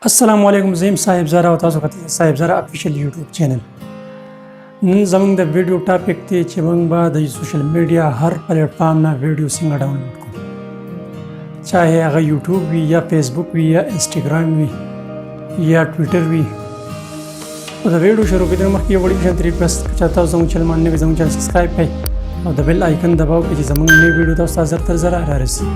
السلام علیکم زیم صاحب زرا او تاسو کته صاحب زرا افیشل یوټیوب چینل نن زموږ د ویډیو ټاپک دی چې موږ به د سوشل میډیا هر پلیټ فارم نه ویډیو څنګه ډاونلوډ کړو چاهے هغه یوټیوب وي یا فیسبوک وي یا انسټاګرام وي یا ټویټر وي او د ویډیو شروع کېدو مخکې یو وړي شانت ریکوست چې تاسو زموږ چینل باندې زموږ چینل سبسکرایب کړئ او د بیل آیکن دباو چې زموږ نوې ویډیو تاسو ته زر تر زر رارسي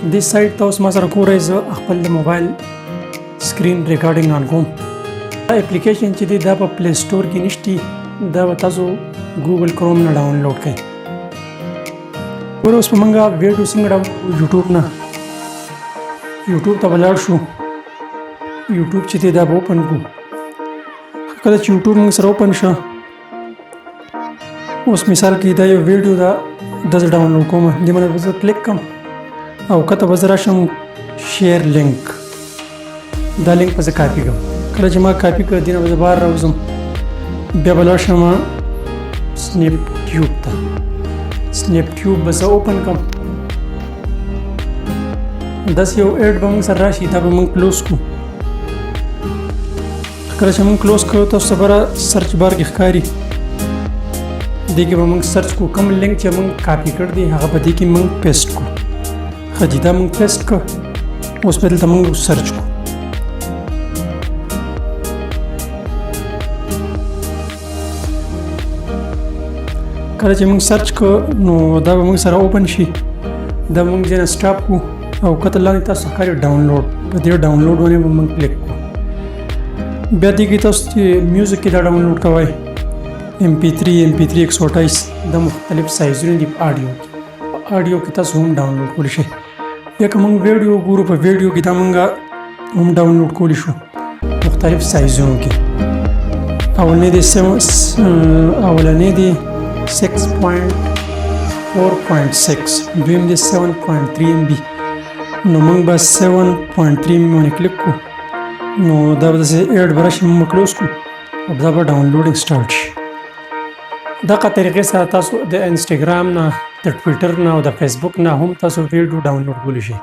د سایت تاسو ما سره کورای زه خپل موبایل سکرین ریکارډینګ آن کوم دا اپلیکیشن چې دی دا په پلی سٹور کې نشتی دا تاسو ګوګل کروم نه ډاونلوډ کړئ اوس په منګه ویډیو څنګه یوټیوب نه یوټیوب ته ولاړ شو یوټیوب چې دی دا به اوپن کو کله چې یوټیوب موږ سره اوپن شو اوس مثال کې دا یو ویډیو دا د ډاونلوډ کوم د منه زه کلیک کوم او کته وزرا شم شیر لینک دا لینک په کاپی کوم کله چې ما کاپی کړ دینه به بار راوزم بیا بل شم سنیپ ټیوب ته سنیپ ټیوب به زه اوپن کوم داس یو اډ به موږ سره راشي دا به موږ کلوز کو کله چې موږ کلوز کړو تاسو سره سرچ بار کې ښکاری دغه به موږ سرچ کو کوم لینک چې موږ کاپی کړ دی هغه به دې کې موږ پیسټ کو خدیدا موږ پیسټ کو اوس په دلته موږ سرچ کو کله چې موږ سرچ کو نو دا به موږ سره اوپن شي دا موږ ځنه سټاپ کو او کته لاندې تاسو ښکاري ډاونلوډ په دې ډاونلوډ باندې موږ کلیک کو بیا دې کې تاسو میوزیک کې دا ډاونلوډ کوئ MP3 MP3 128 د مختلف سایزونو دی آډیو کې تاسو هم ډاونلوډ کولی شئ یا که موږ ویډیو ګورو په ویډیو کې دا موږ هم ډاونلوډ کولی شو مختلف سایزونو کې اولنې دی 6.4.6 دویم دی 7.3 MB نو موږ به 7.3 MB باندې کلیک کو نو دا به داسې ایډ به راشي موږ کلوز کو او دا به ډاونلوډینګ سټارټ شي دغه طریقې سره تاسو د انسټاګرام نه د ټویټر نه او د فیسبوک نه هم تاسو ویډیو ډاونلوډ کولی شئ